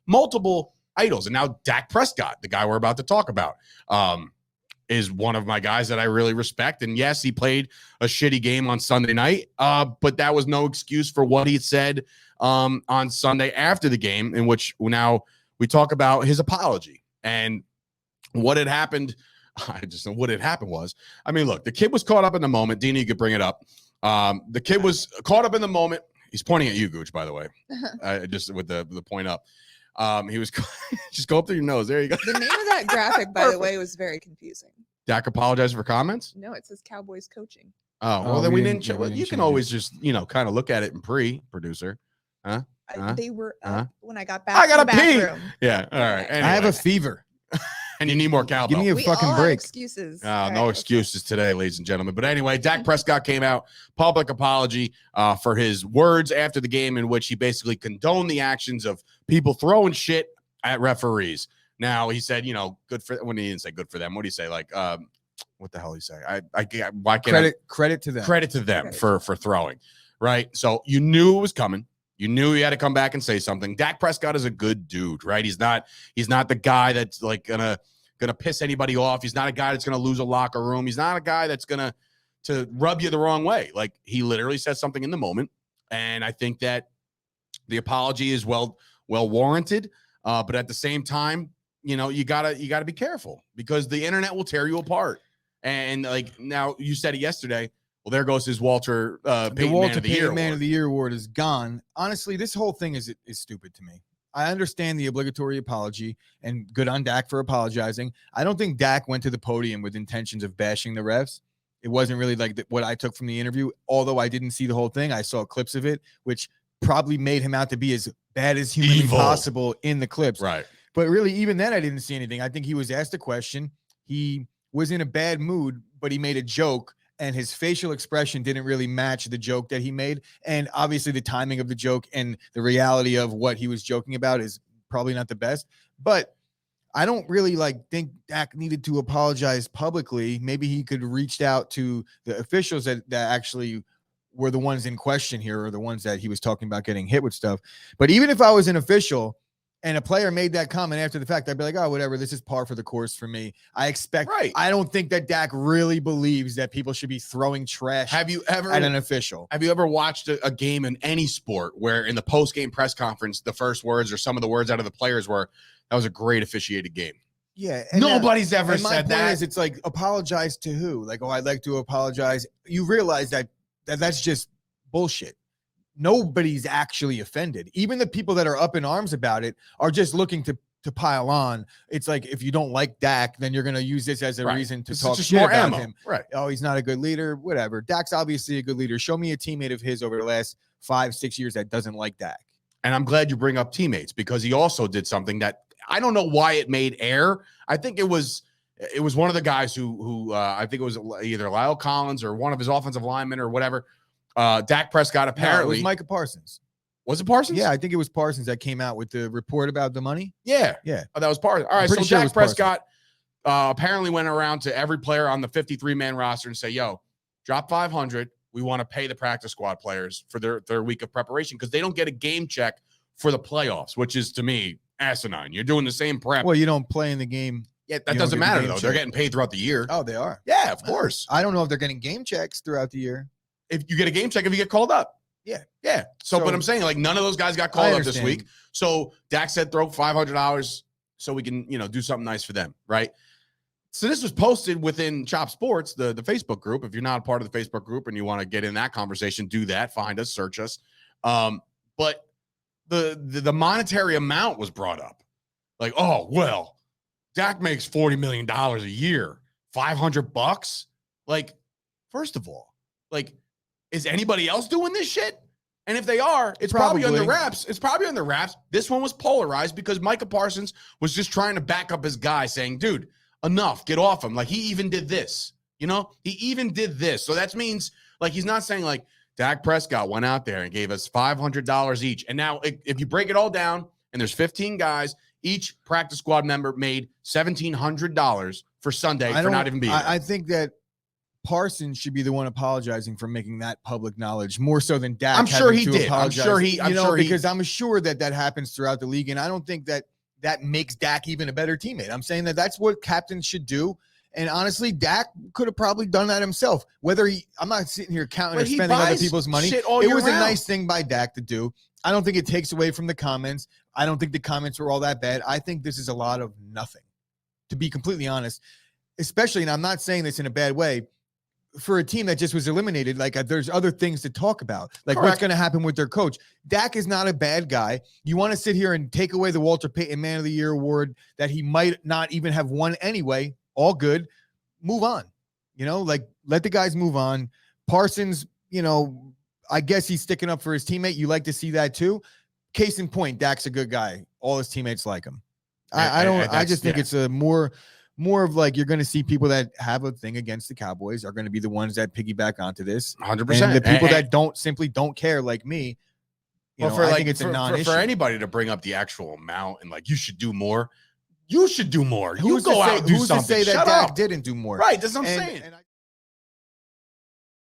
multiple idols. And now Dak Prescott, the guy we're about to talk about, is one of my guys that I really respect. And yes, he played a shitty game on Sunday night, but that was no excuse for what he said on Sunday after the game, in which now we talk about his apology and what had happened. I just know what had happened was, I mean, look, the kid was caught up in the moment. Dina, you could bring it up. The kid was caught up in the moment. He's pointing at you, Gooch, by the way, just with the point up. He was just go up through your nose. There you go. The name of that graphic, by the way, was very confusing. Dak apologized for comments? No, it says Cowboys coaching. Oh, well, then we didn't. You can always just, kind of look at it in producer. Huh? They were up when I got back. I got to to the pee. bathroom. Yeah. All right. Anyway. I have a fever. And you need more cowbell. Give me a fucking break. Excuses. No excuses today, ladies and gentlemen. But anyway, Dak Prescott came out, public apology for his words after the game, in which he basically condoned the actions of people throwing shit at referees. Now, he said, good for, when he didn't say good for them, what do you say? Like, what the hell did he say? Why can't credit to them. Credit to them for throwing, right? So you knew it was coming. You knew he had to come back and say something. Dak Prescott is a good dude, right? He's not the guy that's like gonna piss anybody off. He's not a guy that's gonna lose a locker room. He's not a guy that's gonna to rub you the wrong way. Like, he literally said something in the moment, and I think that the apology is well warranted. But at the same time, you gotta be careful, because the internet will tear you apart. And like, now you said it yesterday. Well, there goes his Walter Payton Man of the Year award is gone. Honestly, this whole thing is stupid to me. I understand the obligatory apology, and good on Dak for apologizing. I don't think Dak went to the podium with intentions of bashing the refs. It wasn't really like what I took from the interview, although I didn't see the whole thing. I saw clips of it, which probably made him out to be as bad as humanly possible in the clips. Right. But really, even then, I didn't see anything. I think he was asked a question. He was in a bad mood, but he made a joke, and his facial expression didn't really match the joke that he made. And obviously the timing of the joke and the reality of what he was joking about is probably not the best. But I don't really think Dak needed to apologize publicly. Maybe he could reach out to the officials that actually were the ones in question here, or the ones that he was talking about getting hit with stuff. But even if I was an official and a player made that comment after the fact, I'd be like, oh, whatever, this is par for the course for me. I don't think that Dak really believes that people should be throwing trash at an official. Have you ever watched a game in any sport where in the post-game press conference, the first words or some of the words out of the players were, that was a great officiated game? Yeah. Nobody's ever said that. Is, it's like, apologize to who? Like, oh, I'd like to apologize. You realize that's just bullshit. Nobody's actually offended. Even the people that are up in arms about it are just looking to pile on. It's like, if you don't like Dak, then you're going to use this as a reason to talk shit about him. Right. Oh, he's not a good leader. Whatever. Dak's obviously a good leader. Show me a teammate of his over the last 5-6 years that doesn't like Dak. And I'm glad you bring up teammates, because he also did something that I don't know why it made air. I think it was one of the guys who I think it was either Lyle Collins or one of his offensive linemen or whatever. Dak Prescott apparently. No, it was Micah Parsons. Was it Parsons? Yeah, I think it was Parsons that came out with the report about the money. Yeah. Oh, that was Parsons. All right, so sure Dak Prescott apparently went around to every player on the 53-man roster and say, yo, drop 500. We want to pay the practice squad players for their week of preparation, because they don't get a game check for the playoffs, which is, to me, asinine. You're doing the same prep. Well, you don't play in the game. Yeah, that doesn't matter, though. They're getting paid throughout the year. Oh, they are? Yeah, of course. I don't know if they're getting game checks throughout the year. If you get a game check, if you get called up. Yeah. So, but I'm saying, like, none of those guys got called up this week. So Dak said, throw $500 so we can, do something nice for them, right? So this was posted within Chop Sports, the Facebook group. If you're not a part of the Facebook group and you want to get in that conversation, do that. Find us, search us. But the monetary amount was brought up. Like, oh, well, Dak makes $40 million a year. $500? Like, first of all, like, is anybody else doing this shit? And if they are, it's probably under wraps. It's probably under wraps. This one was polarized because Micah Parsons was just trying to back up his guy, saying, dude, enough, get off him. Like, he even did this, he even did this. So that means, like, he's not saying, like, Dak Prescott went out there and gave us $500 each. And now if you break it all down and there's 15 guys, each practice squad member made $1,700 for Sunday for not even being there. I think that Parsons should be the one apologizing for making that public knowledge more so than Dak. I'm sure he did. Apologize. I'm sure because I'm sure that happens throughout the league, and I don't think that makes Dak even a better teammate. I'm saying that that's what captains should do. And honestly, Dak could have probably done that himself. I'm not sitting here counting or spending other people's money. It was a nice thing by Dak to do. I don't think it takes away from the comments. I don't think the comments were all that bad. I think this is a lot of nothing, to be completely honest. Especially, and I'm not saying this in a bad way, for a team that just was eliminated, like there's other things to talk about, like what's going to happen with their coach. Dak is not a bad guy. You want to sit here and take away the Walter Payton Man of the Year award that he might not even have won anyway. All good. Move on. Like let the guys move on. Parsons, I guess he's sticking up for his teammate. You like to see that too. Case in point, Dak's a good guy. All his teammates like him. I just think it's a more of like you're going to see people that have a thing against the Cowboys are going to be the ones that piggyback onto this. 100%. And the people that simply don't care, like me, I think it's a non-issue. For anybody to bring up the actual amount and like you should do more. You should do more. Who's you go out and do something. Who's to say that Shut Dak up. didn't do more? Right. That's what I'm saying.